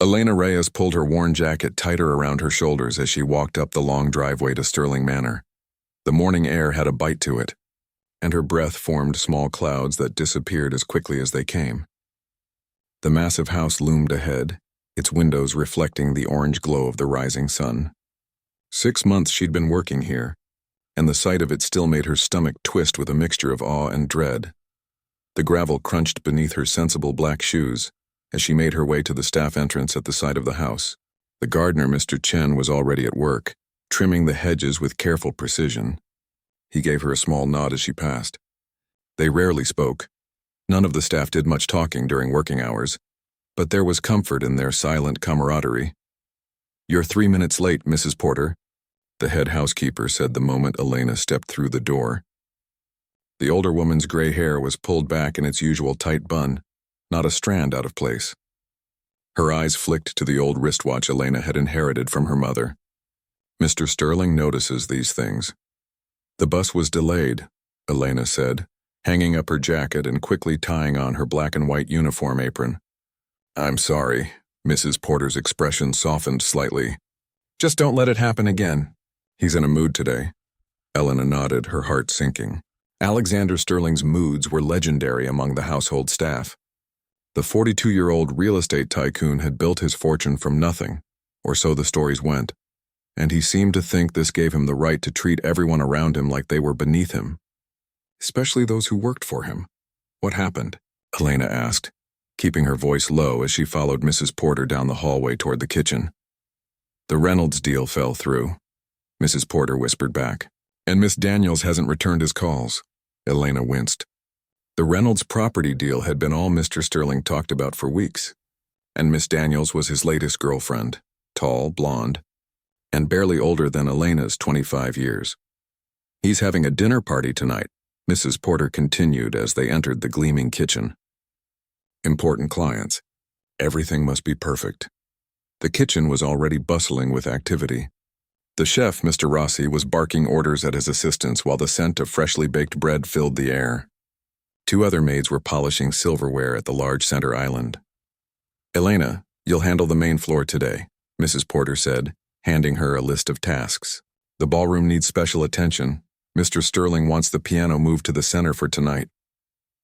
Elena Reyes pulled her worn jacket tighter around her shoulders as she walked up the long driveway to Sterling Manor. The morning air had a bite to it, and her breath formed small clouds that disappeared as quickly as they came. The massive house loomed ahead, its windows reflecting the orange glow of the rising sun. 6 months she'd been working here, and the sight of it still made her stomach twist with a mixture of awe and dread. The gravel crunched beneath her sensible black shoes as she made her way to the staff entrance at the side of the house. The gardener, Mr. Chen, was already at work, trimming the hedges with careful precision. He gave her a small nod as she passed. They rarely spoke. None of the staff did much talking during working hours, but there was comfort in their silent camaraderie. "You're 3 minutes late, Mrs. Porter," the head housekeeper said the moment Elena stepped through the door. The older woman's gray hair was pulled back in its usual tight bun, not a strand out of place. Her eyes flicked to the old wristwatch Elena had inherited from her mother. "Mr. Sterling notices these things." "The bus was delayed," Elena said, hanging up her jacket and quickly tying on her black and white uniform apron. "I'm sorry," Mrs. Porter's expression softened slightly. "Just don't let it happen again. He's in a mood today." Elena nodded, her heart sinking. Alexander Sterling's moods were legendary among the household staff. The 42-year-old real estate tycoon had built his fortune from nothing, or so the stories went, and he seemed to think this gave him the right to treat everyone around him like they were beneath him, especially those who worked for him. "What happened?" Elena asked, keeping her voice low as she followed Mrs. Porter down the hallway toward the kitchen. "The Reynolds deal fell through," Mrs. Porter whispered back. "And Miss Daniels hasn't returned his calls." Elena winced. The Reynolds property deal had been all Mr. Sterling talked about for weeks, and Miss Daniels was his latest girlfriend, tall, blonde, and barely older than Elena's 25 years. "He's having a dinner party tonight," Mrs. Porter continued as they entered the gleaming kitchen. "Important clients. Everything must be perfect." The kitchen was already bustling with activity. The chef, Mr. Rossi, was barking orders at his assistants while the scent of freshly baked bread filled the air. 2 other maids were polishing silverware at the large center island. "Elena, you'll handle the main floor today," Mrs. Porter said, handing her a list of tasks. "The ballroom needs special attention. Mr. Sterling wants the piano moved to the center for tonight."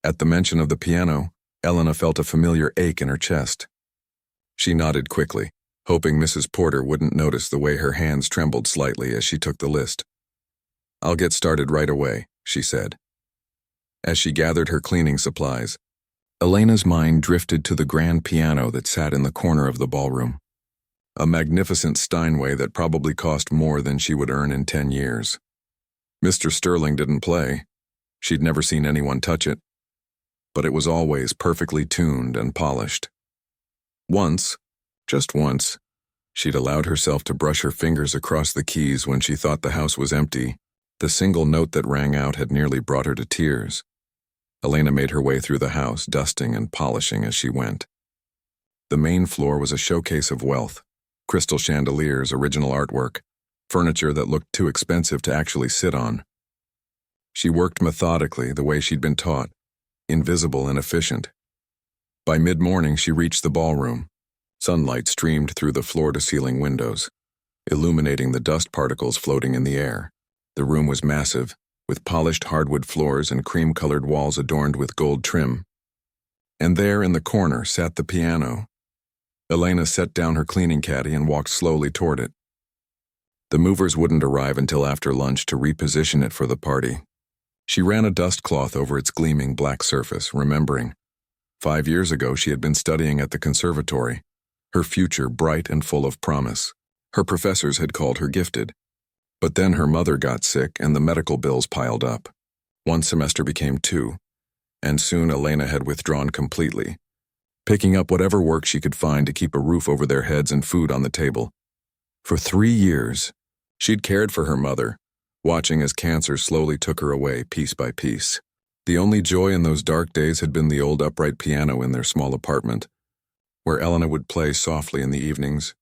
At the mention of the piano, Elena felt a familiar ache in her chest. She nodded quickly, hoping Mrs. Porter wouldn't notice the way her hands trembled slightly as she took the list. "I'll get started right away," she said. As she gathered her cleaning supplies, Elena's mind drifted to the grand piano that sat in the corner of the ballroom. A magnificent Steinway that probably cost more than she would earn in 10 years. Mr. Sterling didn't play. She'd never seen anyone touch it. But it was always perfectly tuned and polished. Once, just once, she'd allowed herself to brush her fingers across the keys when she thought the house was empty. The single note that rang out had nearly brought her to tears. Elena made her way through the house, dusting and polishing as she went. The main floor was a showcase of wealth. Crystal chandeliers, original artwork, furniture that looked too expensive to actually sit on. She worked methodically, the way she'd been taught, invisible and efficient. By mid-morning, she reached the ballroom. Sunlight streamed through the floor-to-ceiling windows, illuminating the dust particles floating in the air. The room was massive, with polished hardwood floors and cream-colored walls adorned with gold trim. And there in the corner sat the piano. Elena set down her cleaning caddy and walked slowly toward it. The movers wouldn't arrive until after lunch to reposition it for the party. She ran a dust cloth over its gleaming black surface, remembering. 5 years ago she had been studying at the conservatory, her future bright and full of promise. Her professors had called her gifted. But then her mother got sick and the medical bills piled up. 1 semester became 2, and soon Elena had withdrawn completely, picking up whatever work she could find to keep a roof over their heads and food on the table. For 3 years, she'd cared for her mother, watching as cancer slowly took her away piece by piece. The only joy in those dark days had been the old upright piano in their small apartment, where Elena would play softly in the evenings,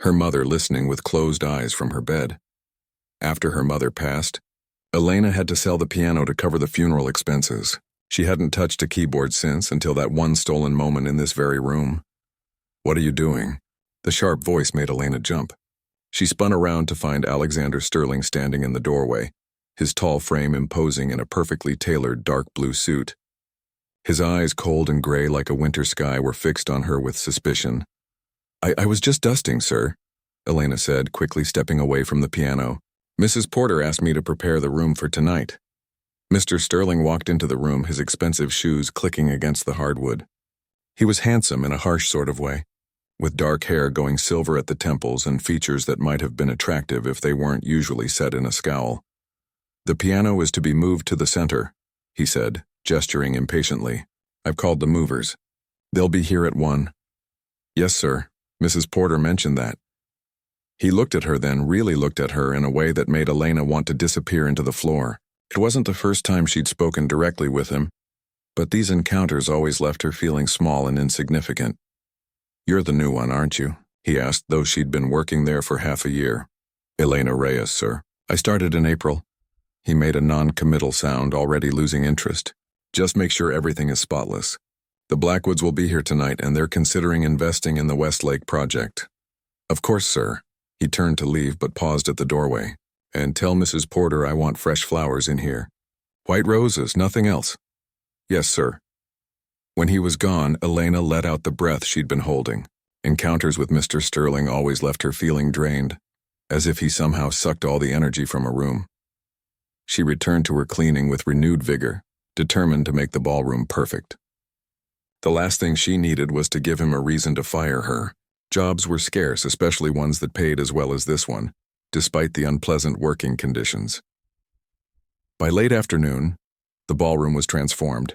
her mother listening with closed eyes from her bed. After her mother passed, Elena had to sell the piano to cover the funeral expenses. She hadn't touched a keyboard since, until that one stolen moment in this very room. "What are you doing?" The sharp voice made Elena jump. She spun around to find Alexander Sterling standing in the doorway, his tall frame imposing in a perfectly tailored dark blue suit. His eyes, cold and gray like a winter sky, were fixed on her with suspicion. I was just dusting, sir," Elena said, quickly stepping away from the piano. "Mrs. Porter asked me to prepare the room for tonight." Mr. Sterling walked into the room, his expensive shoes clicking against the hardwood. He was handsome in a harsh sort of way, with dark hair going silver at the temples and features that might have been attractive if they weren't usually set in a scowl. "The piano is to be moved to the center," he said, gesturing impatiently. "I've called the movers. They'll be here at 1. "Yes, sir. Mrs. Porter mentioned that." He looked at her, then really looked at her in a way that made Elena want to disappear into the floor. It wasn't the first time she'd spoken directly with him, but these encounters always left her feeling small and insignificant. "You're the new one, aren't you?" he asked, though she'd been working there for half a year. "Elena Reyes, sir. I started in April." He made a non-committal sound, already losing interest. "Just make sure everything is spotless. The Blackwoods will be here tonight, and they're considering investing in the Westlake project." "Of course, sir." He turned to leave but paused at the doorway. "And tell Mrs. Porter I want fresh flowers in here. White roses, nothing else." "Yes, sir." When he was gone, Elena let out the breath she'd been holding. Encounters with Mr. Sterling always left her feeling drained, as if he somehow sucked all the energy from a room. She returned to her cleaning with renewed vigor, determined to make the ballroom perfect. The last thing she needed was to give him a reason to fire her. Jobs were scarce, especially ones that paid as well as this one, despite the unpleasant working conditions. By late afternoon, the ballroom was transformed.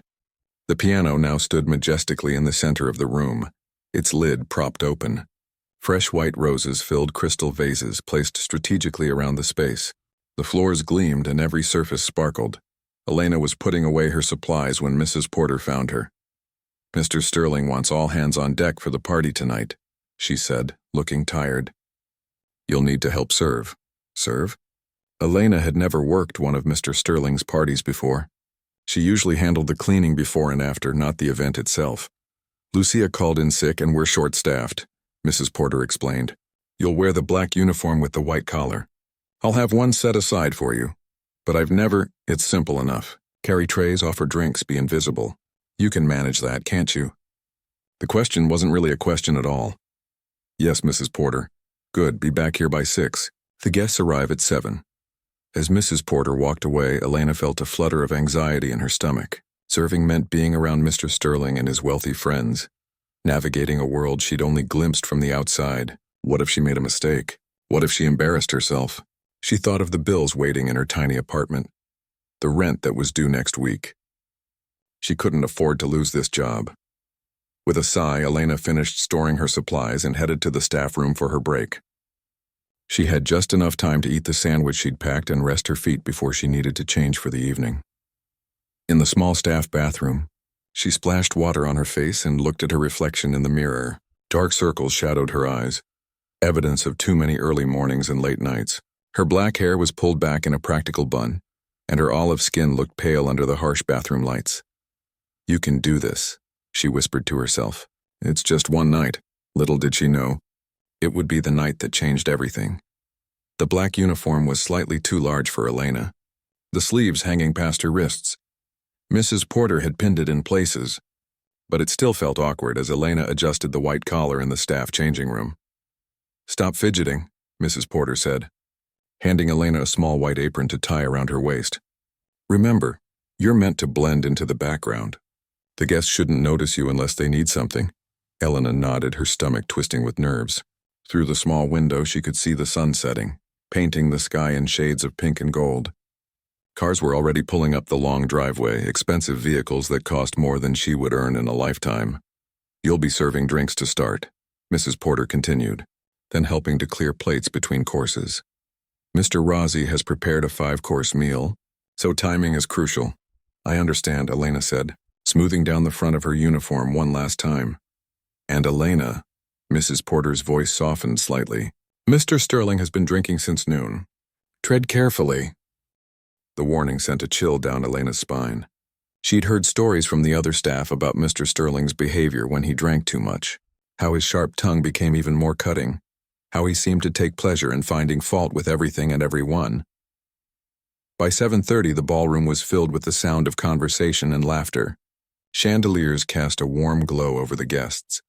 The piano now stood majestically in the center of the room, its lid propped open. Fresh white roses filled crystal vases placed strategically around the space. The floors gleamed and every surface sparkled. Elena was putting away her supplies when Mrs. Porter found her. "Mr. Sterling wants all hands on deck for the party tonight," she said, looking tired. "You'll need to help serve." Serve? Elena had never worked one of Mr. Sterling's parties before. She usually handled the cleaning before and after, not the event itself. "Lucia called in sick and we're short-staffed," Mrs. Porter explained. "You'll wear the black uniform with the white collar. I'll have one set aside for you. But it's simple enough. Carry trays, offer drinks, be invisible. You can manage that, can't you?" The question wasn't really a question at all. "Yes, Mrs. Porter." "Good, be back here by 6. The guests arrive at 7. As Mrs. Porter walked away, Elena felt a flutter of anxiety in her stomach. Serving meant being around Mr. Sterling and his wealthy friends, navigating a world she'd only glimpsed from the outside. What if she made a mistake? What if she embarrassed herself? She thought of the bills waiting in her tiny apartment, the rent that was due next week. She couldn't afford to lose this job. With a sigh, Elena finished storing her supplies and headed to the staff room for her break. She had just enough time to eat the sandwich she'd packed and rest her feet before she needed to change for the evening. In the small staff bathroom, she splashed water on her face and looked at her reflection in the mirror. Dark circles shadowed her eyes, evidence of too many early mornings and late nights. Her black hair was pulled back in a practical bun, and her olive skin looked pale under the harsh bathroom lights. "You can do this," she whispered to herself. "It's just one night." Little did she know, it would be the night that changed everything. The black uniform was slightly too large for Elena, the sleeves hanging past her wrists. Mrs. Porter had pinned it in places, but it still felt awkward as Elena adjusted the white collar in the staff changing room. "Stop fidgeting," Mrs. Porter said, handing Elena a small white apron to tie around her waist. "Remember, you're meant to blend into the background. The guests shouldn't notice you unless they need something." Elena nodded, her stomach twisting with nerves. Through the small window, she could see the sun setting, painting the sky in shades of pink and gold. Cars were already pulling up the long driveway, expensive vehicles that cost more than she would earn in a lifetime. "You'll be serving drinks to start," Mrs. Porter continued, then helping to clear plates between courses. "Mr. Rossi has prepared a 5-course meal, so timing is crucial." "I understand," Elena said, smoothing down the front of her uniform one last time. "And Elena," Mrs. Porter's voice softened slightly, "Mr. Sterling has been drinking since noon. Tread carefully." The warning sent a chill down Elena's spine. She'd heard stories from the other staff about Mr. Sterling's behavior when he drank too much. how his sharp tongue became even more cutting, how he seemed to take pleasure in finding fault with everything and everyone. By 7:30, the ballroom was filled with the sound of conversation and laughter. Chandeliers cast a warm glow over the guests.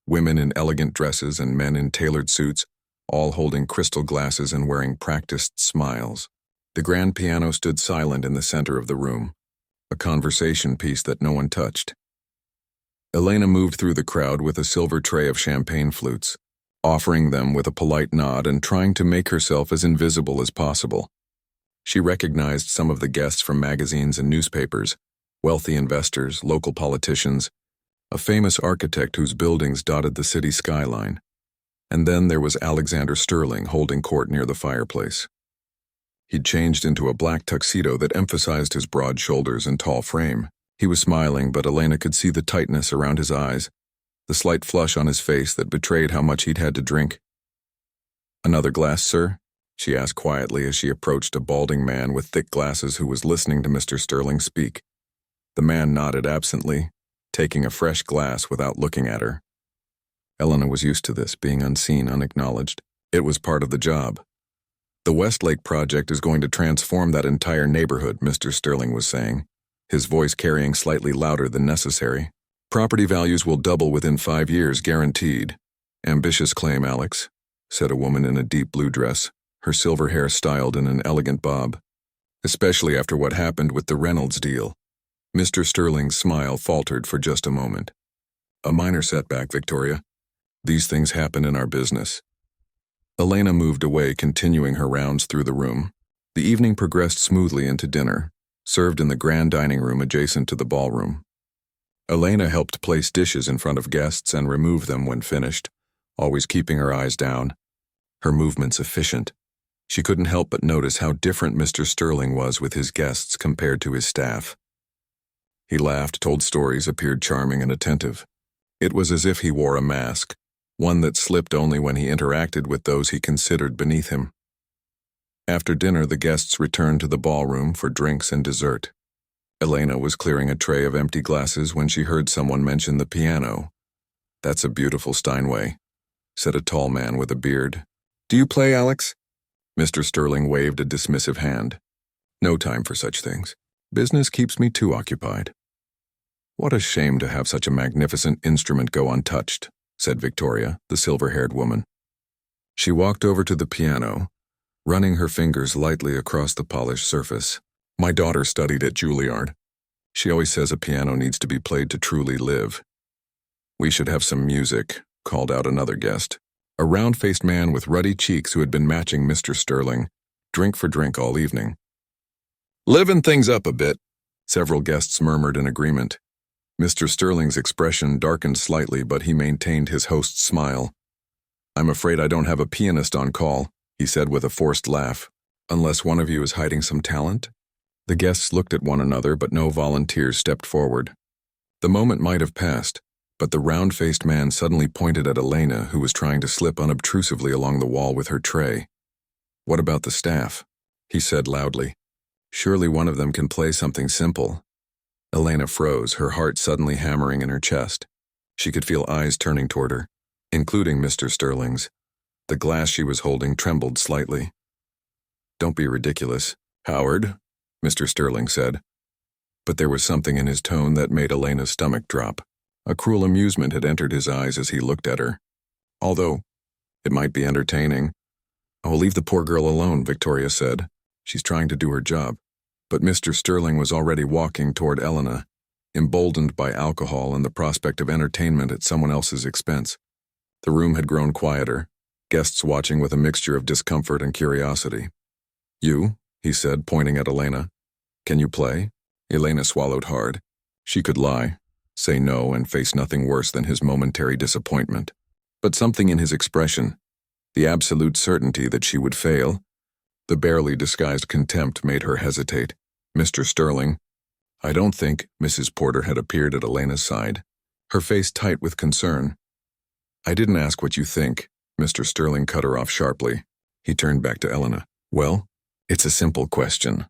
Women in elegant dresses and men in tailored suits, all holding crystal glasses and wearing practiced smiles. The grand piano stood silent in the center of the room, a conversation piece that no one touched. Elena moved through the crowd with a silver tray of champagne flutes, offering them with a polite nod and trying to make herself as invisible as possible. She recognized some of the guests from magazines and newspapers, wealthy investors, local politicians, a famous architect whose buildings dotted the city skyline. And then there was Alexander Sterling holding court near the fireplace. He'd changed into a black tuxedo that emphasized his broad shoulders and tall frame. He was smiling, but Elena could see the tightness around his eyes, the slight flush on his face that betrayed how much he'd had to drink. "Another glass, sir?" she asked quietly as she approached a balding man with thick glasses who was listening to Mr. Sterling speak. The man nodded absently, taking a fresh glass without looking at her. Elena was used to this, being unseen, unacknowledged. It was part of the job. "The Westlake project is going to transform that entire neighborhood," Mr. Sterling was saying, his voice carrying slightly louder than necessary. "Property values will double within 5 years, guaranteed." "Ambitious claim, Alex," said a woman in a deep blue dress, her silver hair styled in an elegant bob. "Especially after what happened with the Reynolds deal." Mr. Sterling's smile faltered for just a moment. "A minor setback, Victoria. These things happen in our business." Elena moved away, continuing her rounds through the room. The evening progressed smoothly into dinner, served in the grand dining room adjacent to the ballroom. Elena helped place dishes in front of guests and remove them when finished, always keeping her eyes down, her movements efficient. She couldn't help but notice how different Mr. Sterling was with his guests compared to his staff. He laughed, told stories, appeared charming and attentive. It was as if he wore a mask, one that slipped only when he interacted with those he considered beneath him. After dinner, the guests returned to the ballroom for drinks and dessert. Elena was clearing a tray of empty glasses when she heard someone mention the piano. "That's a beautiful Steinway," said a tall man with a beard. "Do you play, Alex?" Mr. Sterling waved a dismissive hand. "No time for such things. Business keeps me too occupied." "What a shame to have such a magnificent instrument go untouched," said Victoria, the silver-haired woman. She walked over to the piano, running her fingers lightly across the polished surface. "My daughter studied at Juilliard. She always says a piano needs to be played to truly live." "We should have some music," called out another guest, a round-faced man with ruddy cheeks who had been matching Mr. Sterling, drink for drink all evening. "Livin' things up a bit," several guests murmured in agreement. Mr. Sterling's expression darkened slightly, but he maintained his host's smile. "I'm afraid I don't have a pianist on call," he said with a forced laugh. "Unless one of you is hiding some talent?" The guests looked at one another, but no volunteers stepped forward. The moment might have passed, but the round-faced man suddenly pointed at Elena, who was trying to slip unobtrusively along the wall with her tray. "What about the staff?" he said loudly. "Surely one of them can play something simple." Elena froze, her heart suddenly hammering in her chest. She could feel eyes turning toward her, including Mr. Sterling's. The glass she was holding trembled slightly. "Don't be ridiculous, Howard," Mr. Sterling said. But there was something in his tone that made Elena's stomach drop. A cruel amusement had entered his eyes as he looked at her. "Although, it might be entertaining." "Oh, leave the poor girl alone," Victoria said. "She's trying to do her job." But Mr. Sterling was already walking toward Elena, emboldened by alcohol and the prospect of entertainment at someone else's expense. The room had grown quieter, guests watching with a mixture of discomfort and curiosity. "You," he said, pointing at Elena. "Can you play?" Elena swallowed hard. She could lie, say no, and face nothing worse than his momentary disappointment. But something in his expression, the absolute certainty that she would fail, the barely disguised contempt, made her hesitate. "Mr. Sterling." "I don't think," Mrs. Porter had appeared at Elena's side, her face tight with concern. "I didn't ask what you think," Mr. Sterling cut her off sharply. He turned back to Elena. "Well, it's a simple question."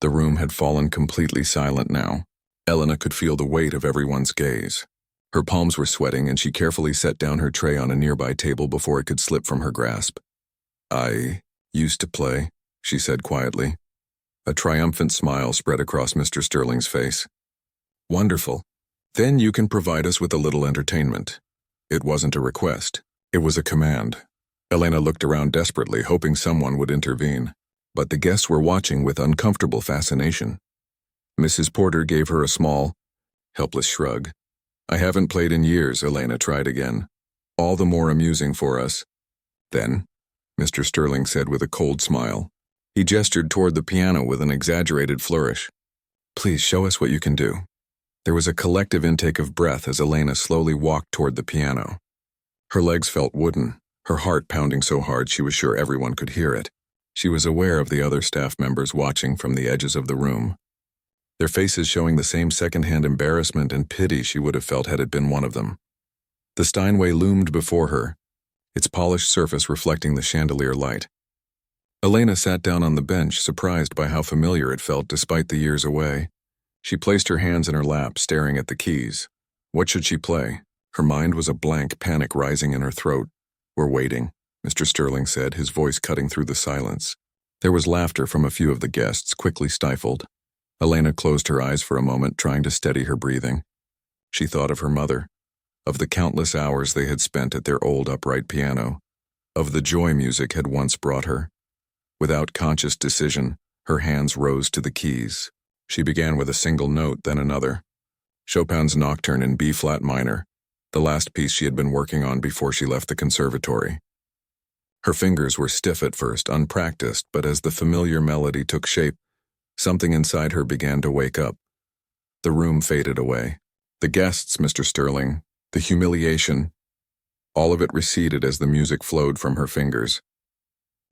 The room had fallen completely silent now. Elena could feel the weight of everyone's gaze. Her palms were sweating, and she carefully set down her tray on a nearby table before it could slip from her grasp. "I used to play," she said quietly. A triumphant smile spread across Mr. Sterling's face. "Wonderful. Then you can provide us with a little entertainment." It wasn't a request. It was a command. Elena looked around desperately, hoping someone would intervene. But the guests were watching with uncomfortable fascination. Mrs. Porter gave her a small, helpless shrug. "I haven't played in years," Elena tried again. "All the more amusing for us." "Then," Mr. Sterling said with a cold smile. He gestured toward the piano with an exaggerated flourish. "Please show us what you can do." There was a collective intake of breath as Elena slowly walked toward the piano. Her legs felt wooden, her heart pounding so hard she was sure everyone could hear it. She was aware of the other staff members watching from the edges of the room, their faces showing the same secondhand embarrassment and pity she would have felt had it been one of them. The Steinway loomed before her, its polished surface reflecting the chandelier light. Elena sat down on the bench, surprised by how familiar it felt despite the years away. She placed her hands in her lap, staring at the keys. What should she play? Her mind was a blank, panic rising in her throat. "We're waiting," Mr. Sterling said, his voice cutting through the silence. There was laughter from a few of the guests, quickly stifled. Elena closed her eyes for a moment, trying to steady her breathing. She thought of her mother, of the countless hours they had spent at their old upright piano, of the joy music had once brought her. Without conscious decision, her hands rose to the keys. She began with a single note, then another. Chopin's Nocturne in B-flat minor, the last piece she had been working on before she left the conservatory. Her fingers were stiff at first, unpracticed, but as the familiar melody took shape, something inside her began to wake up. The room faded away. The guests, Mr. Sterling, the humiliation, all of it receded as the music flowed from her fingers.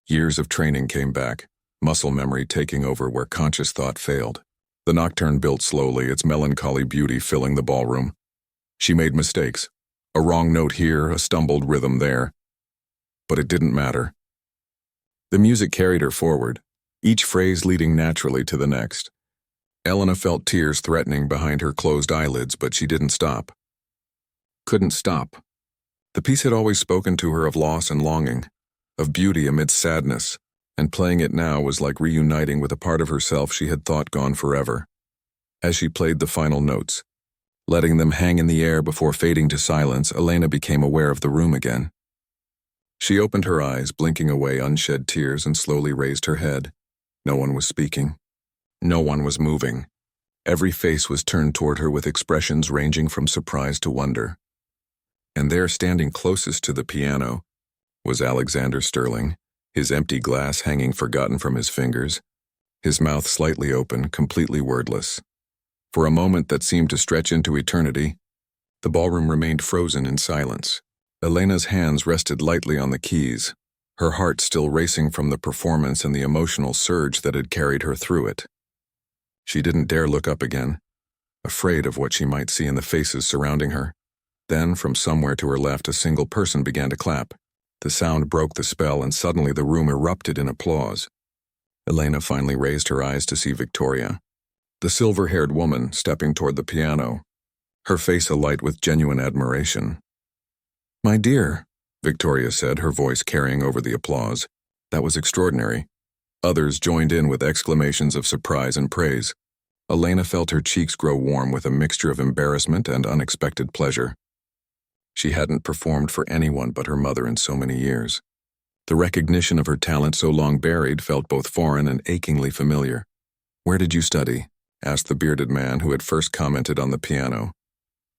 Years of training came back, muscle memory taking over where conscious thought failed. The nocturne built slowly, its melancholy beauty filling the ballroom. She made mistakes. A wrong note here, a stumbled rhythm there. But it didn't matter. The music carried her forward, each phrase leading naturally to the next. Elena felt tears threatening behind her closed eyelids, but she didn't stop. Couldn't stop. The piece had always spoken to her of loss and longing, of beauty amidst sadness, and playing it now was like reuniting with a part of herself she had thought gone forever. As she played the final notes, letting them hang in the air before fading to silence, Elena became aware of the room again. She opened her eyes, blinking away unshed tears, and slowly raised her head. No one was speaking. No one was moving. Every face was turned toward her with expressions ranging from surprise to wonder. And there, standing closest to the piano, was Alexander Sterling, his empty glass hanging forgotten from his fingers, his mouth slightly open, completely wordless. For a moment that seemed to stretch into eternity, the ballroom remained frozen in silence. Elena's hands rested lightly on the keys, her heart still racing from the performance and the emotional surge that had carried her through it. She didn't dare look up again, afraid of what she might see in the faces surrounding her. Then, from somewhere to her left, a single person began to clap. The sound broke the spell, and suddenly the room erupted in applause. Elena finally raised her eyes to see Victoria, the silver-haired woman stepping toward the piano, her face alight with genuine admiration. "My dear," Victoria said, her voice carrying over the applause. That was extraordinary. Others joined in with exclamations of surprise and praise. Elena felt her cheeks grow warm with a mixture of embarrassment and unexpected pleasure. She hadn't performed for anyone but her mother in so many years. The recognition of her talent so long buried felt both foreign and achingly familiar. "Where did you study?" asked the bearded man who had first commented on the piano.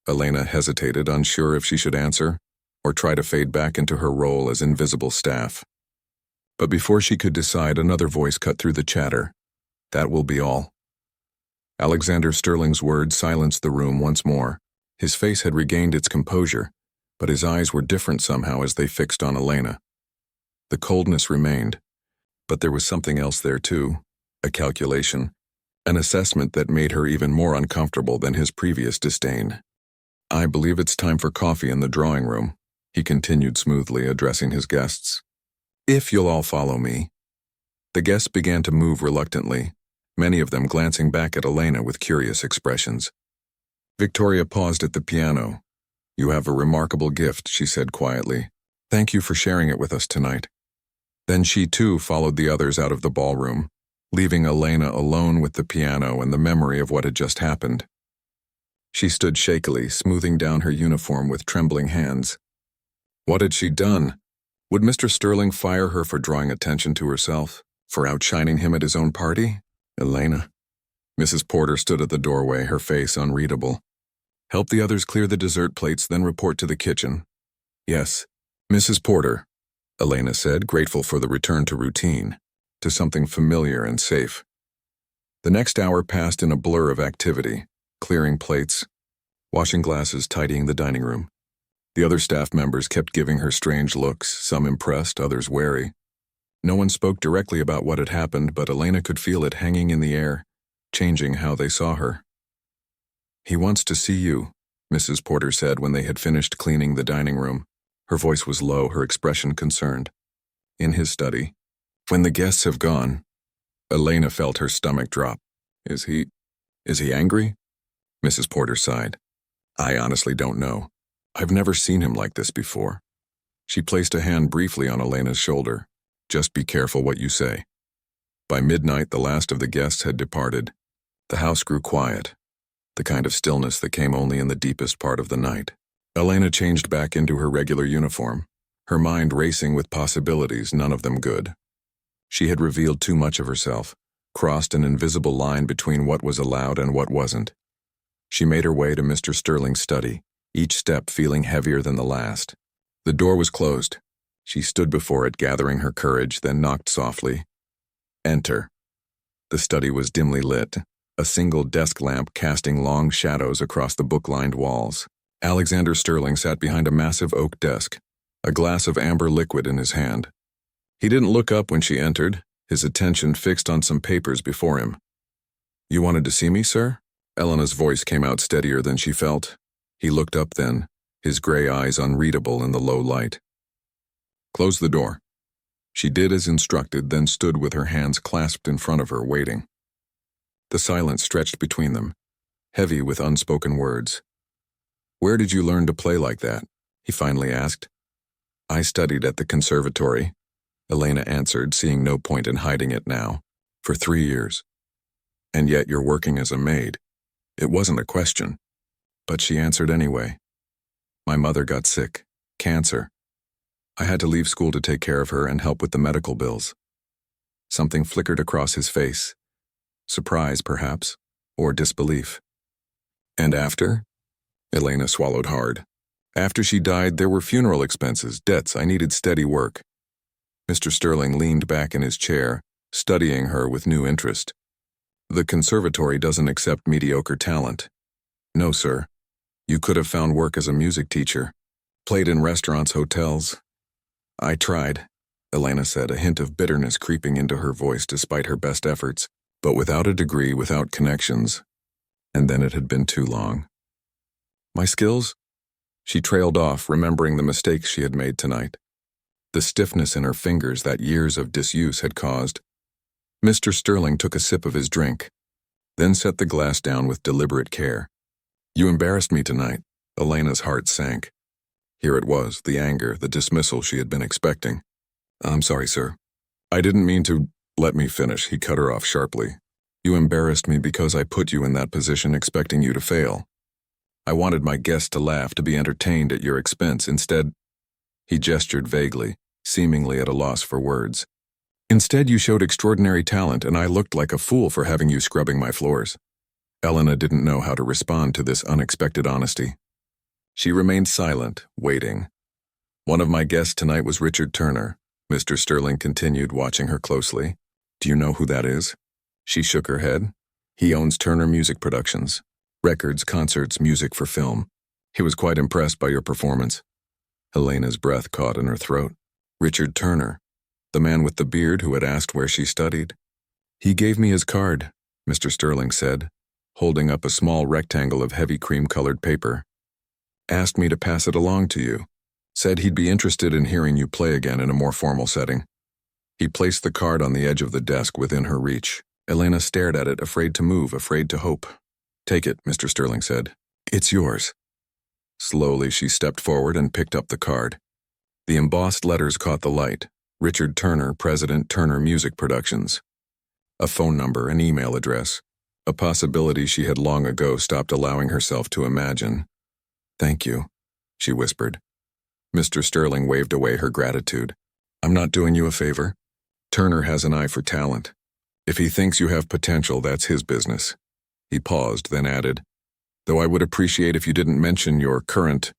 Elena hesitated, unsure if she should answer or try to fade back into her role as invisible staff. But before she could decide, another voice cut through the chatter. "That will be all." Alexander Sterling's words silenced the room once more. His face had regained its composure, but his eyes were different somehow as they fixed on Elena. The coldness remained, but there was something else there too, a calculation, an assessment that made her even more uncomfortable than his previous disdain. "I believe it's time for coffee in the drawing room," he continued smoothly, addressing his guests. "If you'll all follow me." The guests began to move reluctantly, many of them glancing back at Elena with curious expressions. Victoria paused at the piano, "You have a remarkable gift," she said quietly. "Thank you for sharing it with us tonight." Then she too followed the others out of the ballroom, leaving Elena alone with the piano and the memory of what had just happened. She stood shakily, smoothing down her uniform with trembling hands. What had she done? Would Mr. Sterling fire her for drawing attention to herself? For outshining him at his own party? Elena. Mrs. Porter stood at the doorway, her face unreadable. "Help the others clear the dessert plates, then report to the kitchen." "Yes, Mrs. Porter," Elena said, grateful for the return to routine, to something familiar and safe. The next hour passed in a blur of activity, clearing plates, washing glasses, tidying the dining room. The other staff members kept giving her strange looks, some impressed, others wary. No one spoke directly about what had happened, but Elena could feel it hanging in the air, changing how they saw her. "He wants to see you," Mrs. Porter said when they had finished cleaning the dining room. Her voice was low, her expression concerned. "In his study. When the guests have gone." Elena felt her stomach drop. Is he angry?" Mrs. Porter sighed. "I honestly don't know. I've never seen him like this before." She placed a hand briefly on Elena's shoulder. "Just be careful what you say." By midnight, the last of the guests had departed. The house grew quiet, the kind of stillness that came only in the deepest part of the night. Elena changed back into her regular uniform, her mind racing with possibilities, none of them good. She had revealed too much of herself, crossed an invisible line between what was allowed and what wasn't. She made her way to Mr. Sterling's study, each step feeling heavier than the last. The door was closed. She stood before it, gathering her courage, then knocked softly. "Enter." The study was dimly lit, a single desk lamp casting long shadows across the book-lined walls. Alexander Sterling sat behind a massive oak desk, a glass of amber liquid in his hand. He didn't look up when she entered, his attention fixed on some papers before him. "You wanted to see me, sir?" Elena's voice came out steadier than she felt. He looked up then, his gray eyes unreadable in the low light. "Close the door." She did as instructed, then stood with her hands clasped in front of her, waiting. The silence stretched between them, heavy with unspoken words. "Where did you learn to play like that?" he finally asked. "I studied at the conservatory," Elena answered, seeing no point in hiding it now. "For 3 years. And yet you're working as a maid." It wasn't a question, but she answered anyway. "My mother got sick. Cancer. I had to leave school to take care of her and help with the medical bills." Something flickered across his face. Surprise, perhaps, or disbelief. "And after?" Elena swallowed hard. "After she died, there were funeral expenses, debts. I needed steady work." Mr. Sterling leaned back in his chair, studying her with new interest. "The conservatory doesn't accept mediocre talent." "No, sir. You could have found work as a music teacher. Played in restaurants, hotels." "I tried," Elena said, a hint of bitterness creeping into her voice despite her best efforts, "but without a degree, without connections. And then it had been too long." "My skills?" She trailed off, remembering the mistakes she had made tonight. The stiffness in her fingers that years of disuse had caused. Mr. Sterling took a sip of his drink, then set the glass down with deliberate care. "You embarrassed me tonight." Elena's heart sank. Here it was, the anger, the dismissal she had been expecting. "I'm sorry, sir. I didn't mean to—" "Let me finish," he cut her off sharply. "You embarrassed me because I put you in that position expecting you to fail. I wanted my guests to laugh, to be entertained at your expense. Instead—" He gestured vaguely, seemingly at a loss for words. "Instead, you showed extraordinary talent, and I looked like a fool for having you scrubbing my floors." Elena didn't know how to respond to this unexpected honesty. She remained silent, waiting. "One of my guests tonight was Richard Turner," Mr. Sterling continued, watching her closely. "Do you know who that is?" She shook her head. "He owns Turner Music Productions. Records, concerts, music for film. He was quite impressed by your performance." Elena's breath caught in her throat. "Richard Turner, the man with the beard who had asked where she studied?" "He gave me his card," Mr. Sterling said, holding up a small rectangle of heavy cream-colored paper. "Asked me to pass it along to you. Said he'd be interested in hearing you play again in a more formal setting." He placed the card on the edge of the desk within her reach. Elena stared at it, afraid to move, afraid to hope. "Take it," Mr. Sterling said. "It's yours." Slowly, she stepped forward and picked up the card. The embossed letters caught the light. Richard Turner, President, Turner Music Productions. A phone number, an email address. A possibility she had long ago stopped allowing herself to imagine. "Thank you," she whispered. Mr. Sterling waved away her gratitude. "I'm not doing you a favor. Turner has an eye for talent. If he thinks you have potential, that's his business." He paused, then added, "Though I would appreciate if you didn't mention your current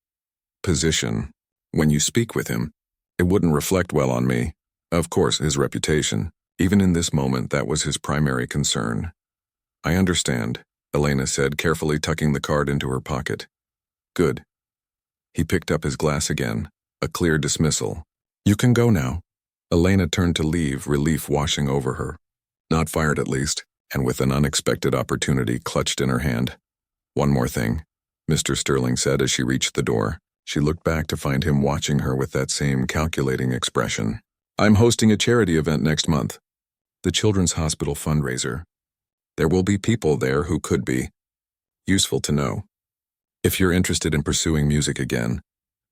position when you speak with him. It wouldn't reflect well on me. Of course, his reputation. Even in this moment, that was his primary concern." "I understand," Elena said, carefully tucking the card into her pocket. "Good." He picked up his glass again, a clear dismissal. "You can go now." Elena turned to leave, relief washing over her. Not fired at least, and with an unexpected opportunity clutched in her hand. "One more thing," Mr. Sterling said as she reached the door. She looked back to find him watching her with that same calculating expression. "I'm hosting a charity event next month. The Children's Hospital fundraiser. There will be people there who could be useful to know. If you're interested in pursuing music again."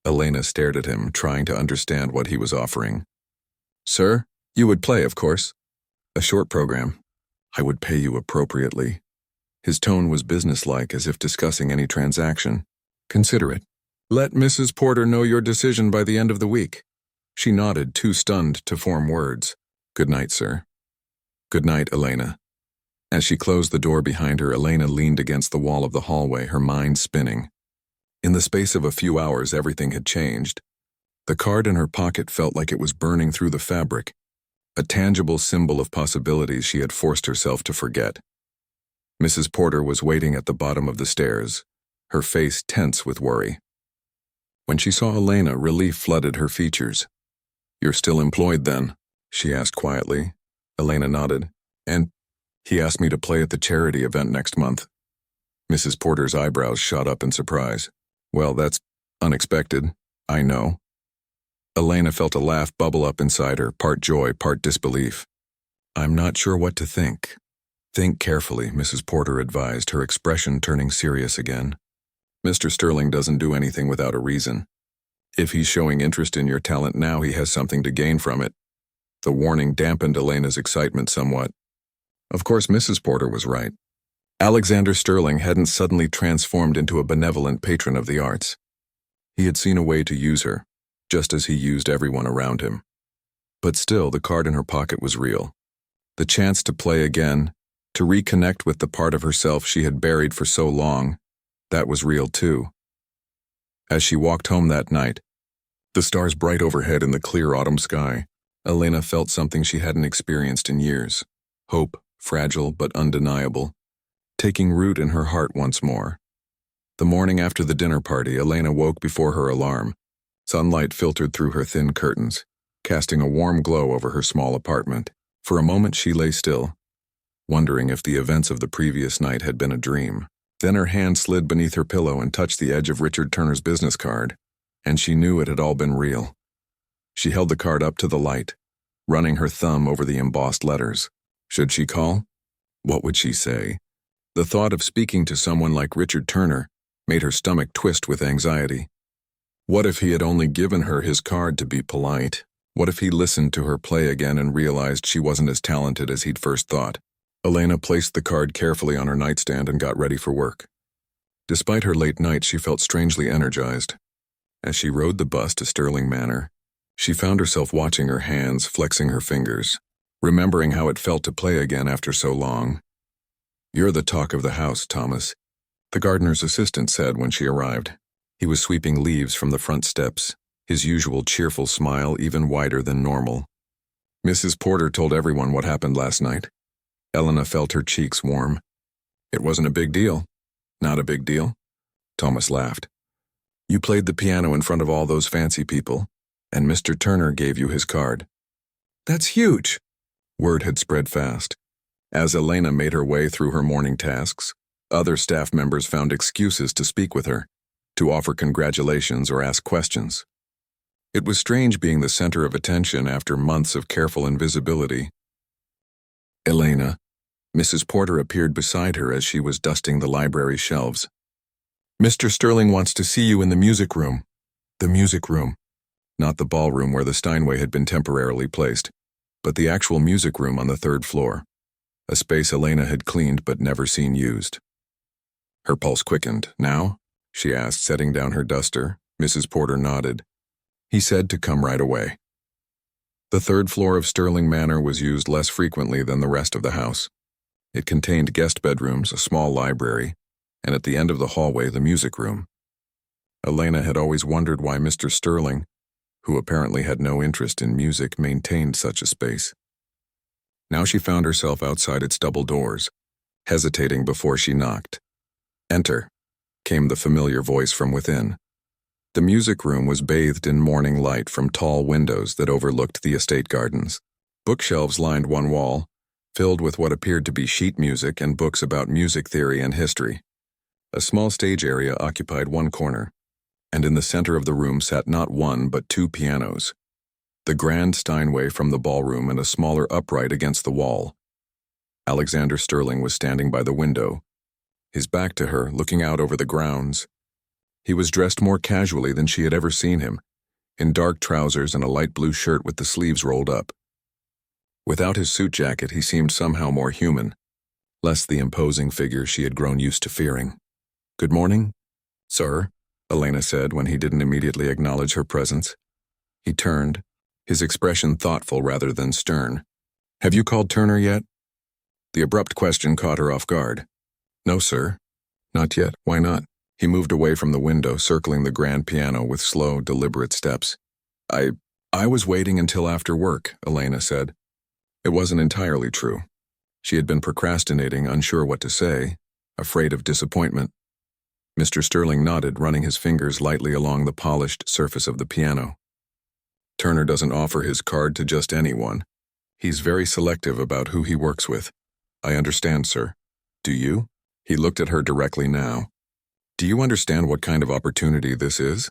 Elena stared at him, trying to understand what he was offering. "Sir, you would play, of course." "A short program. I would pay you appropriately." His tone was businesslike, as if discussing any transaction. "Consider it. Let Mrs. Porter know your decision by the end of the week." She nodded, too stunned to form words. "Good night, sir." "Good night, Elena." As she closed the door behind her, Elena leaned against the wall of the hallway, her mind spinning. In the space of a few hours, everything had changed. The card in her pocket felt like it was burning through the fabric, a tangible symbol of possibilities she had forced herself to forget. Mrs. Porter was waiting at the bottom of the stairs, her face tense with worry. When she saw Elena, relief flooded her features. "You're still employed, then?" she asked quietly. Elena nodded. "And he asked me to play at the charity event next month." Mrs. Porter's eyebrows shot up in surprise. "Well, that's unexpected, I know." Elena felt a laugh bubble up inside her, part joy, part disbelief. "I'm not sure what to think." "Think carefully," Mrs. Porter advised, her expression turning serious again. "Mr. Sterling doesn't do anything without a reason. If he's showing interest in your talent now, he has something to gain from it." The warning dampened Elena's excitement somewhat. Of course, Mrs. Porter was right. Alexander Sterling hadn't suddenly transformed into a benevolent patron of the arts. He had seen a way to use her, just as he used everyone around him. But still, the card in her pocket was real. The chance to play again, to reconnect with the part of herself she had buried for so long, that was real too. As she walked home that night, the stars bright overhead in the clear autumn sky, Elena felt something she hadn't experienced in years. Hope, fragile but undeniable, taking root in her heart once more. The morning after the dinner party, Elena woke before her alarm. Sunlight filtered through her thin curtains, casting a warm glow over her small apartment. For a moment she lay still, wondering if the events of the previous night had been a dream. Then her hand slid beneath her pillow and touched the edge of Richard Turner's business card, and she knew it had all been real. She held the card up to the light, running her thumb over the embossed letters. Should she call? What would she say? The thought of speaking to someone like Richard Turner made her stomach twist with anxiety. What if he had only given her his card to be polite? What if he listened to her play again and realized she wasn't as talented as he'd first thought? Elena placed the card carefully on her nightstand and got ready for work. Despite her late night, she felt strangely energized. As she rode the bus to Sterling Manor, she found herself watching her hands, flexing her fingers, remembering how it felt to play again after so long. "You're the talk of the house, Thomas," the gardener's assistant said when she arrived. He was sweeping leaves from the front steps, his usual cheerful smile even wider than normal. "Mrs. Porter told everyone what happened last night." Elena felt her cheeks warm. "It wasn't a big deal." "Not a big deal?" Thomas laughed. "You played the piano in front of all those fancy people, and Mr. Turner gave you his card." "That's huge!" Word had spread fast. As Elena made her way through her morning tasks, other staff members found excuses to speak with her, to offer congratulations or ask questions. It was strange being the center of attention after months of careful invisibility. "Elena," Mrs. Porter appeared beside her as she was dusting the library shelves. Mr. Sterling wants to see you in the music room. The music room. Not the ballroom where the Steinway had been temporarily placed, but the actual music room on the third floor, a space Elena had cleaned but never seen used. Her pulse quickened. Now? She asked, setting down her duster. Mrs. Porter nodded. He said to come right away. The third floor of Sterling Manor was used less frequently than the rest of the house. It contained guest bedrooms, a small library, and at the end of the hallway, the music room. Elena had always wondered why Mr. Sterling, who apparently had no interest in music, maintained such a space. Now she found herself outside its double doors, hesitating before she knocked. Enter, came the familiar voice from within. The music room was bathed in morning light from tall windows that overlooked the estate gardens. Bookshelves lined one wall, filled with what appeared to be sheet music and books about music theory and history. A small stage area occupied one corner, and in the center of the room sat not one but two pianos. The grand Steinway from the ballroom and a smaller upright against the wall. Alexander Sterling was standing by the window, his back to her, looking out over the grounds. He was dressed more casually than she had ever seen him, in dark trousers and a light blue shirt with the sleeves rolled up. Without his suit jacket, he seemed somehow more human, less the imposing figure she had grown used to fearing. "Good morning, sir," Elena said when he didn't immediately acknowledge her presence. He turned, his expression thoughtful rather than stern. "Have you called Turner yet?" The abrupt question caught her off guard. "No, sir. Not yet. Why not?" He moved away from the window, circling the grand piano with slow, deliberate steps. I was waiting until after work," Elena said. It wasn't entirely true. She had been procrastinating, unsure what to say, afraid of disappointment. Mr. Sterling nodded, running his fingers lightly along the polished surface of the piano. "Turner doesn't offer his card to just anyone. He's very selective about who he works with." "I understand, sir. Do you?" He looked at her directly now. "Do you understand what kind of opportunity this is?"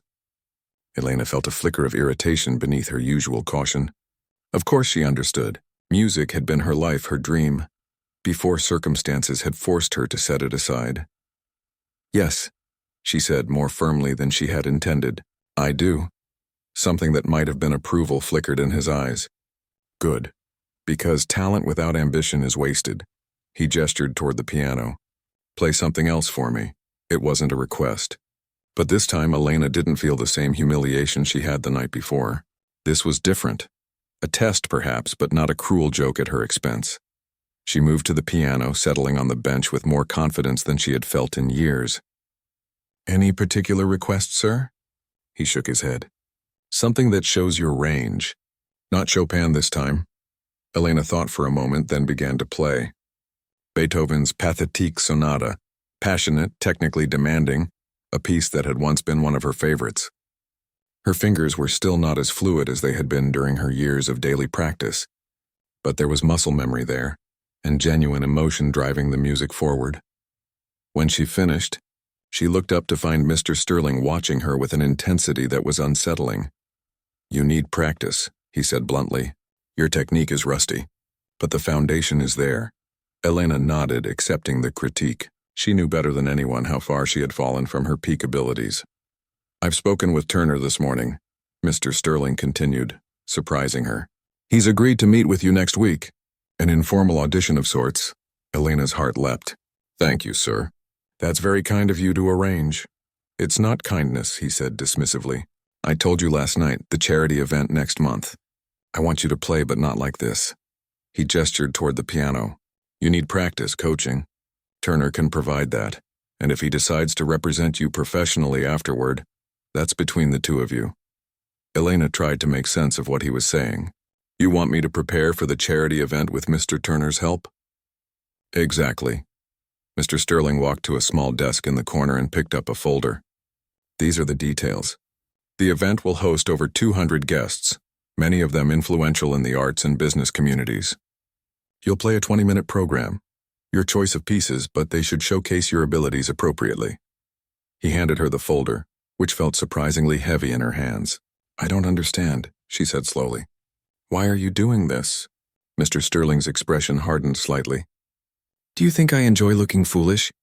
Elena felt a flicker of irritation beneath her usual caution. Of course she understood. Music had been her life, her dream, before circumstances had forced her to set it aside. "Yes," she said more firmly than she had intended. "I do." Something that might have been approval flickered in his eyes. "Good. Because talent without ambition is wasted." He gestured toward the piano. "Play something else for me." It wasn't a request. But this time Elena didn't feel the same humiliation she had the night before. This was different. A test, perhaps, but not a cruel joke at her expense. She moved to the piano, settling on the bench with more confidence than she had felt in years. "Any particular request, sir?" He shook his head. "Something that shows your range. Not Chopin this time." Elena thought for a moment, then began to play. Beethoven's Pathétique Sonata, passionate, technically demanding, a piece that had once been one of her favorites. Her fingers were still not as fluid as they had been during her years of daily practice, but there was muscle memory there, and genuine emotion driving the music forward. When she finished, she looked up to find Mr. Sterling watching her with an intensity that was unsettling. "You need practice," he said bluntly. "Your technique is rusty, but the foundation is there." Elena nodded, accepting the critique. She knew better than anyone how far she had fallen from her peak abilities. "I've spoken with Turner this morning," Mr. Sterling continued, surprising her. "He's agreed to meet with you next week. An informal audition of sorts." Elena's heart leapt. "Thank you, sir. That's very kind of you to arrange." "It's not kindness," he said dismissively. "I told you last night, the charity event next month. I want you to play, but not like this." He gestured toward the piano. "You need practice, coaching. Turner can provide that, and if he decides to represent you professionally afterward, that's between the two of you." Elena tried to make sense of what he was saying. "You want me to prepare for the charity event with Mr. Turner's help?" "Exactly." Mr. Sterling walked to a small desk in the corner and picked up a folder. "These are the details. The event will host over 200 guests, many of them influential in the arts and business communities. You'll play a 20-minute program. Your choice of pieces, but they should showcase your abilities appropriately." He handed her the folder, which felt surprisingly heavy in her hands. "I don't understand," she said slowly. "Why are you doing this?" Mr. Sterling's expression hardened slightly. "Do you think I enjoy looking foolish?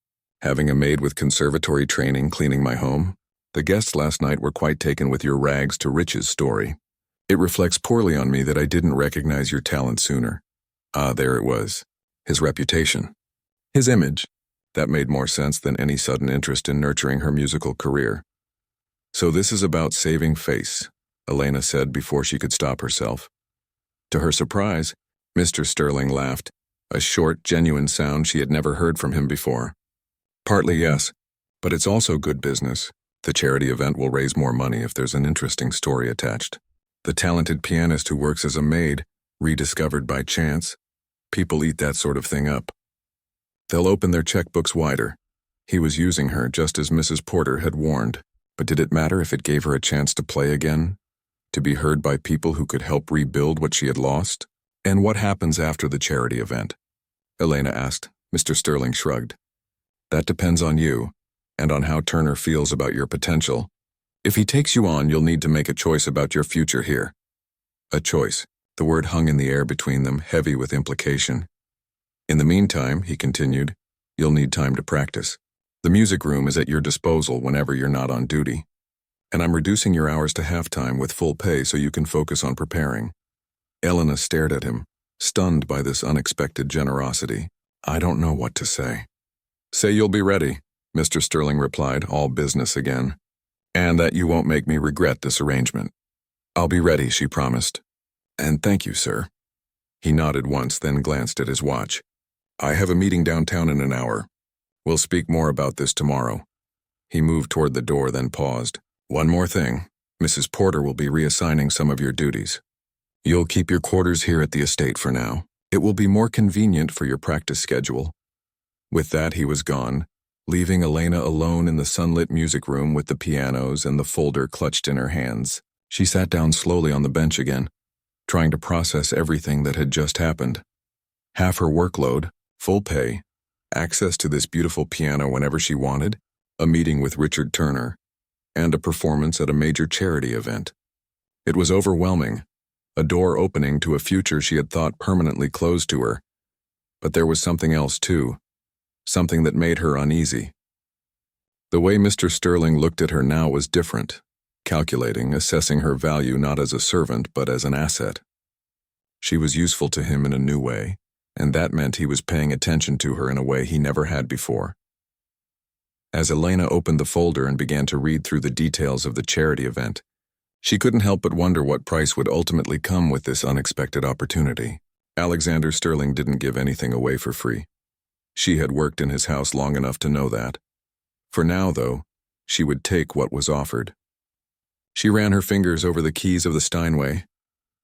Having a maid with conservatory training cleaning my home? The guests last night were quite taken with your rags to riches story. It reflects poorly on me that I didn't recognize your talent sooner. Ah, there it was. His reputation. His image. That made more sense than any sudden interest in nurturing her musical career. So this is about saving face, Elena said before she could stop herself. To her surprise, Mr. Sterling laughed, a short, genuine sound she had never heard from him before. Partly yes, but it's also good business. The charity event will raise more money if there's an interesting story attached. The talented pianist who works as a maid, rediscovered by chance. People eat that sort of thing up. They'll open their checkbooks wider. He was using her just as Mrs. Porter had warned, but did it matter if it gave her a chance to play again? To be heard by people who could help rebuild what she had lost? And what happens after the charity event? Elena asked. Mr. Sterling shrugged. That depends on you, and on how Turner feels about your potential. If he takes you on, you'll need to make a choice about your future here. A choice. The word hung in the air between them, heavy with implication. In the meantime, he continued, you'll need time to practice. The music room is at your disposal whenever you're not on duty. And I'm reducing your hours to half-time with full pay so you can focus on preparing. Elena stared at him, stunned by this unexpected generosity. I don't know what to say. Say you'll be ready, Mr. Sterling replied, all business again. And that you won't make me regret this arrangement. I'll be ready, she promised. And thank you, sir. He nodded once, then glanced at his watch. I have a meeting downtown in an hour. We'll speak more about this tomorrow. He moved toward the door, then paused. One more thing. Mrs. Porter will be reassigning some of your duties. You'll keep your quarters here at the estate for now. It will be more convenient for your practice schedule. With that, he was gone, leaving Elena alone in the sunlit music room with the pianos and the folder clutched in her hands. She sat down slowly on the bench again, trying to process everything that had just happened. Half her workload, full pay, access to this beautiful piano whenever she wanted, a meeting with Richard Turner, and a performance at a major charity event. It was overwhelming, a door opening to a future she had thought permanently closed to her. But there was something else too, something that made her uneasy. The way Mr. Sterling looked at her now was different, calculating, assessing her value not as a servant but as an asset. She was useful to him in a new way, and that meant he was paying attention to her in a way he never had before. As Elena opened the folder and began to read through the details of the charity event, she couldn't help but wonder what price would ultimately come with this unexpected opportunity. Alexander Sterling didn't give anything away for free. She had worked in his house long enough to know that. For now, though, she would take what was offered. She ran her fingers over the keys of the Steinway,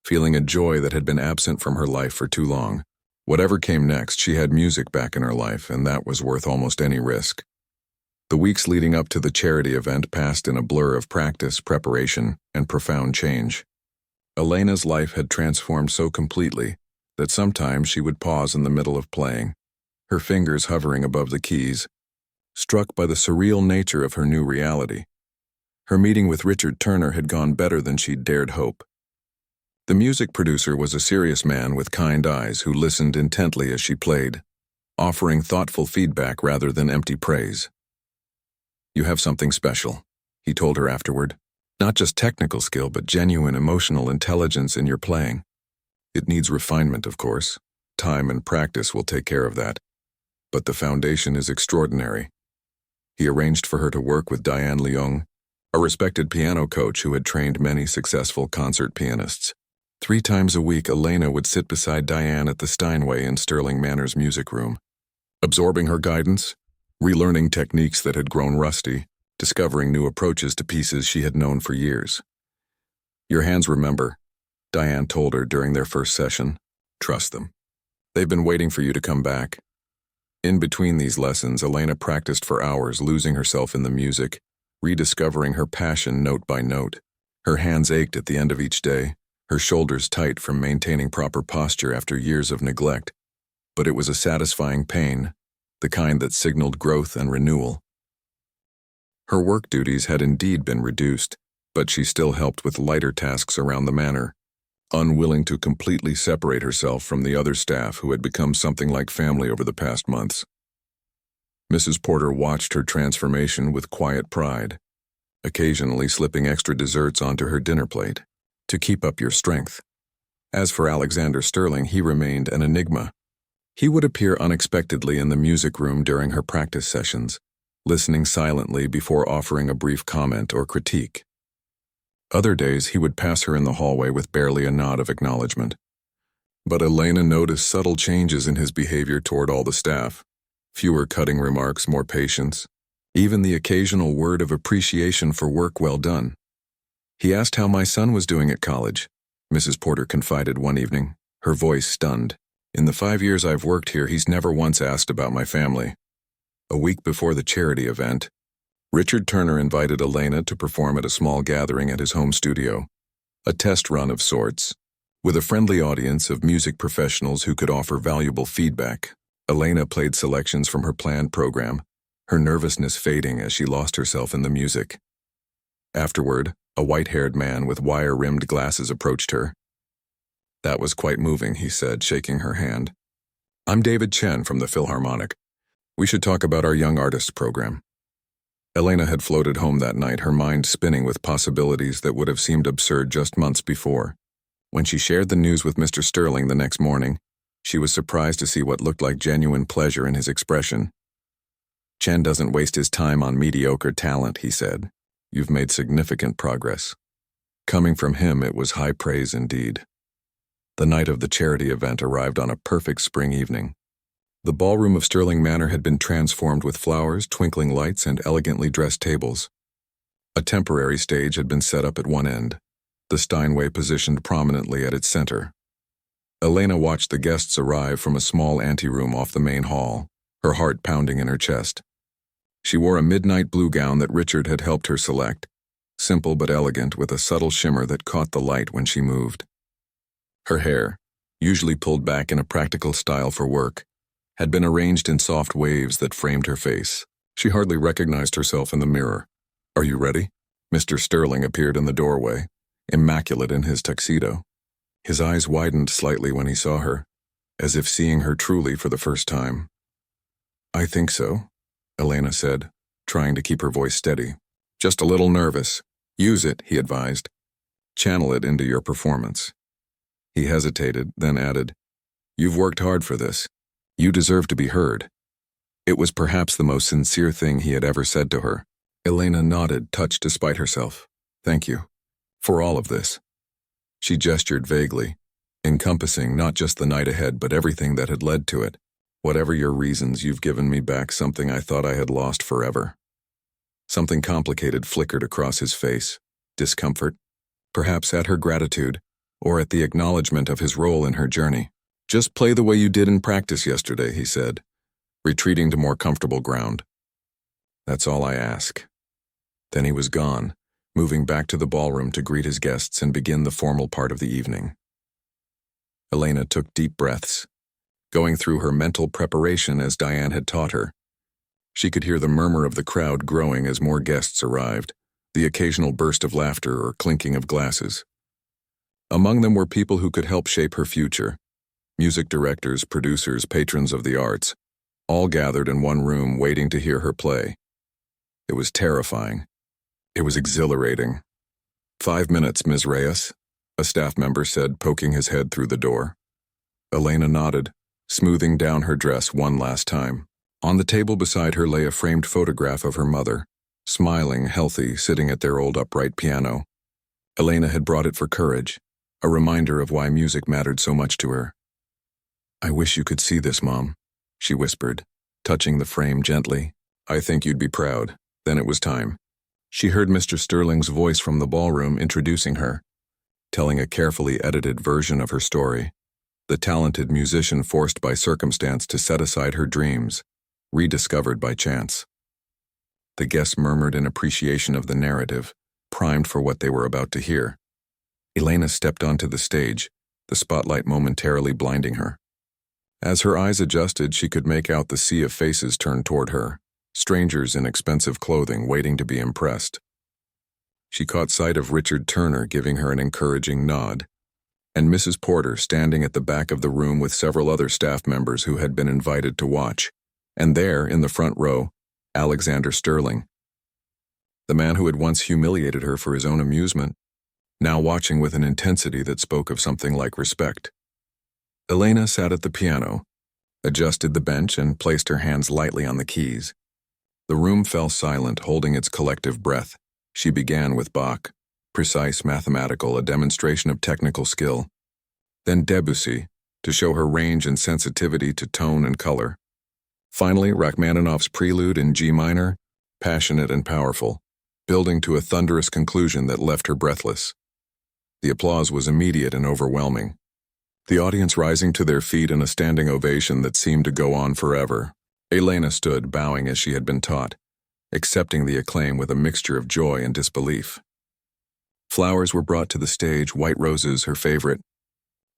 feeling a joy that had been absent from her life for too long. Whatever came next, she had music back in her life, and that was worth almost any risk. The weeks leading up to the charity event passed in a blur of practice, preparation, and profound change. Elena's life had transformed so completely that sometimes she would pause in the middle of playing, her fingers hovering above the keys, struck by the surreal nature of her new reality. Her meeting with Richard Turner had gone better than she'd dared hope. The music producer was a serious man with kind eyes who listened intently as she played, offering thoughtful feedback rather than empty praise. You have something special, he told her afterward. Not just technical skill, but genuine emotional intelligence in your playing. It needs refinement, of course. Time and practice will take care of that. But the foundation is extraordinary. He arranged for her to work with Diane Leung, a respected piano coach who had trained many successful concert pianists. 3 times a week, Elena would sit beside Diane at the Steinway in Sterling Manor's music room, absorbing her guidance, relearning techniques that had grown rusty, discovering new approaches to pieces she had known for years. Your hands remember, Diane told her during their first session. Trust them. They've been waiting for you to come back. In between these lessons, Elena practiced for hours, losing herself in the music, rediscovering her passion note by note. Her hands ached at the end of each day, her shoulders tight from maintaining proper posture after years of neglect. But it was a satisfying pain, the kind that signaled growth and renewal. Her work duties had indeed been reduced, but she still helped with lighter tasks around the manor, unwilling to completely separate herself from the other staff who had become something like family over the past months. Mrs. Porter watched her transformation with quiet pride, occasionally slipping extra desserts onto her dinner plate to keep up your strength. As for Alexander Sterling, he remained an enigma. He would appear unexpectedly in the music room during her practice sessions, listening silently before offering a brief comment or critique. Other days, he would pass her in the hallway with barely a nod of acknowledgement. But Elena noticed subtle changes in his behavior toward all the staff. Fewer cutting remarks, more patience, even the occasional word of appreciation for work well done. "He asked how my son was doing at college," Mrs. Porter confided one evening, her voice stunned. "In the 5 years I've worked here, he's never once asked about my family." A week before the charity event, Richard Turner invited Elena to perform at a small gathering at his home studio, a test run of sorts, with a friendly audience of music professionals who could offer valuable feedback. Elena played selections from her planned program, her nervousness fading as she lost herself in the music. Afterward, a white-haired man with wire-rimmed glasses approached her. "That was quite moving," he said, shaking her hand. "I'm David Chen from the Philharmonic. We should talk about our Young Artists program." Elena had floated home that night, her mind spinning with possibilities that would have seemed absurd just months before. When she shared the news with Mr. Sterling the next morning, she was surprised to see what looked like genuine pleasure in his expression. "Chen doesn't waste his time on mediocre talent," he said. "You've made significant progress." Coming from him, it was high praise indeed. The night of the charity event arrived on a perfect spring evening. The ballroom of Sterling Manor had been transformed with flowers, twinkling lights, and elegantly dressed tables. A temporary stage had been set up at one end, the Steinway positioned prominently at its center. Elena watched the guests arrive from a small anteroom off the main hall, her heart pounding in her chest. She wore a midnight blue gown that Richard had helped her select, simple but elegant, with a subtle shimmer that caught the light when she moved. Her hair, usually pulled back in a practical style for work, had been arranged in soft waves that framed her face. She hardly recognized herself in the mirror. "Are you ready?" Mr. Sterling appeared in the doorway, immaculate in his tuxedo. His eyes widened slightly when he saw her, as if seeing her truly for the first time. "I think so," Elena said, trying to keep her voice steady. "Just a little nervous. Use it," he advised. "Channel it into your performance." He hesitated, then added, "You've worked hard for this. You deserve to be heard." It was perhaps the most sincere thing he had ever said to her. Elena nodded, touched despite herself. "Thank you. For all of this." She gestured vaguely, encompassing not just the night ahead but everything that had led to it. "Whatever your reasons, you've given me back something I thought I had lost forever." Something complicated flickered across his face. Discomfort, perhaps at her gratitude, or at the acknowledgement of his role in her journey. "Just play the way you did in practice yesterday," he said, retreating to more comfortable ground. "That's all I ask." Then he was gone, moving back to the ballroom to greet his guests and begin the formal part of the evening. Elena took deep breaths, going through her mental preparation as Diane had taught her. She could hear the murmur of the crowd growing as more guests arrived, the occasional burst of laughter or clinking of glasses. Among them were people who could help shape her future. Music directors, producers, patrons of the arts, all gathered in one room waiting to hear her play. It was terrifying. It was exhilarating. "5 minutes, Ms. Reyes," a staff member said, poking his head through the door. Elena nodded, smoothing down her dress one last time. On the table beside her lay a framed photograph of her mother, smiling, healthy, sitting at their old upright piano. Elena had brought it for courage, a reminder of why music mattered so much to her. "I wish you could see this, Mom," she whispered, touching the frame gently. "I think you'd be proud." Then it was time. She heard Mr. Sterling's voice from the ballroom introducing her, telling a carefully edited version of her story. The talented musician forced by circumstance to set aside her dreams, rediscovered by chance. The guests murmured in appreciation of the narrative, primed for what they were about to hear. Elena stepped onto the stage, the spotlight momentarily blinding her. As her eyes adjusted, she could make out the sea of faces turned toward her, strangers in expensive clothing waiting to be impressed. She caught sight of Richard Turner giving her an encouraging nod, and Mrs. Porter standing at the back of the room with several other staff members who had been invited to watch. And there, in the front row, Alexander Sterling, the man who had once humiliated her for his own amusement, now watching with an intensity that spoke of something like respect. Elena sat at the piano, adjusted the bench, and placed her hands lightly on the keys. The room fell silent, holding its collective breath. She began with Bach, precise, mathematical, a demonstration of technical skill. Then Debussy, to show her range and sensitivity to tone and color. Finally, Rachmaninoff's Prelude in G minor, passionate and powerful, building to a thunderous conclusion that left her breathless. The applause was immediate and overwhelming, the audience rising to their feet in a standing ovation that seemed to go on forever. Elena stood, bowing as she had been taught, accepting the acclaim with a mixture of joy and disbelief. Flowers were brought to the stage, white roses, her favorite.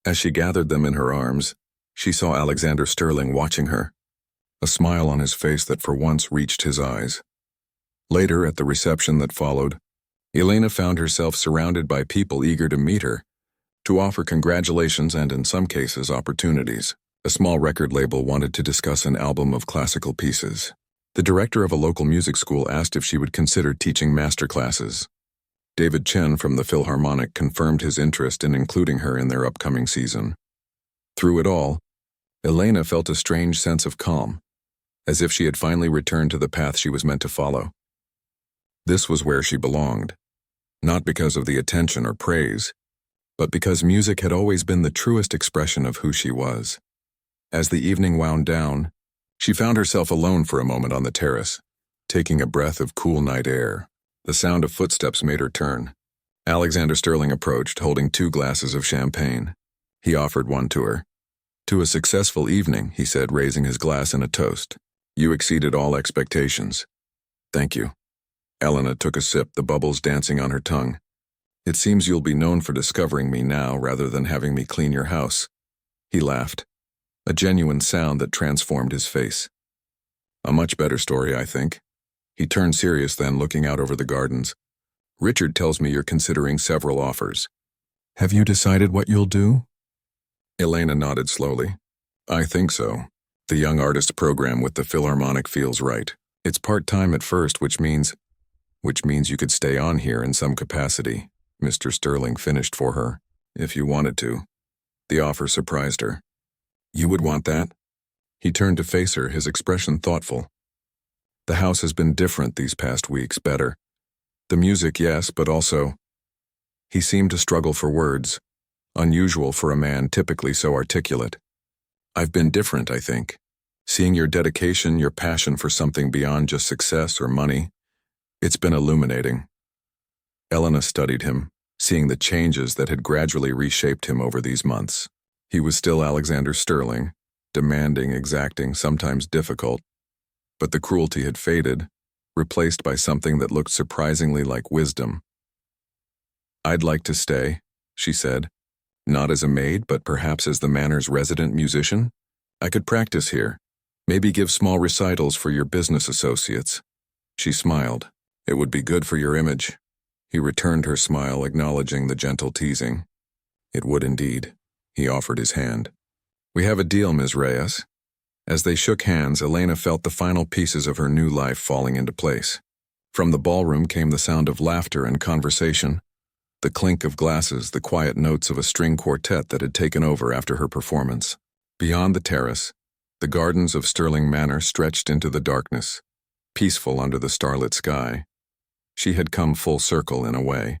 As she gathered them in her arms, she saw Alexander Sterling watching her, a smile on his face that for once reached his eyes. Later, at the reception that followed, Elena found herself surrounded by people eager to meet her, to offer congratulations and, in some cases, opportunities. A small record label wanted to discuss an album of classical pieces. The director of a local music school asked if she would consider teaching master classes. David Chen from the Philharmonic confirmed his interest in including her in their upcoming season. Through it all, Elena felt a strange sense of calm, as if she had finally returned to the path she was meant to follow. This was where she belonged, not because of the attention or praise, but because music had always been the truest expression of who she was. As the evening wound down, she found herself alone for a moment on the terrace, taking a breath of cool night air. The sound of footsteps made her turn. Alexander Sterling approached, holding 2 glasses of champagne. He offered one to her. "To a successful evening," he said, raising his glass in a toast. "You exceeded all expectations." "Thank you." Elena took a sip, the bubbles dancing on her tongue. "It seems you'll be known for discovering me now rather than having me clean your house." He laughed, a genuine sound that transformed his face. "A much better story, I think." He turned serious then, looking out over the gardens. "Richard tells me you're considering several offers. Have you decided what you'll do?" Elena nodded slowly. "I think so. The young artist program with the Philharmonic feels right. It's part-time at first, which means you could stay on here in some capacity," Mr. Sterling finished for her, "if you wanted to." The offer surprised her. "You would want that?" He turned to face her, his expression thoughtful. "The house has been different these past weeks, better. The music, yes, but also—" He seemed to struggle for words, unusual for a man typically so articulate. "I've been different, I think. Seeing your dedication, your passion for something beyond just success or money, it's been illuminating." Elena studied him, seeing the changes that had gradually reshaped him over these months. He was still Alexander Sterling, demanding, exacting, sometimes difficult, but the cruelty had faded, replaced by something that looked surprisingly like wisdom. "I'd like to stay," she said. "Not as a maid, but perhaps as the manor's resident musician. I could practice here, maybe give small recitals for your business associates." She smiled. "It would be good for your image." He returned her smile, acknowledging the gentle teasing. "It would indeed." He offered his hand. "We have a deal, Ms. Reyes." As they shook hands, Elena felt the final pieces of her new life falling into place. From the ballroom came the sound of laughter and conversation, the clink of glasses, the quiet notes of a string quartet that had taken over after her performance. Beyond the terrace, the gardens of Sterling Manor stretched into the darkness, peaceful under the starlit sky. She had come full circle in a way.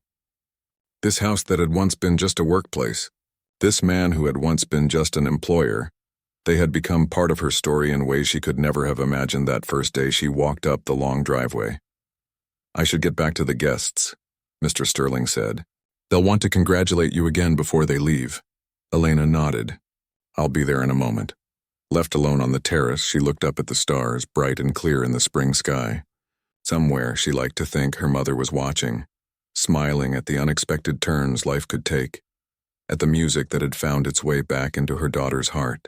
This house that had once been just a workplace, this man who had once been just an employer, they had become part of her story in ways she could never have imagined that first day she walked up the long driveway. "I should get back to the guests," Mr. Sterling said. "They'll want to congratulate you again before they leave." Elena nodded. "I'll be there in a moment." Left alone on the terrace, she looked up at the stars, bright and clear in the spring sky. Somewhere, she liked to think, her mother was watching, smiling at the unexpected turns life could take, at the music that had found its way back into her daughter's heart.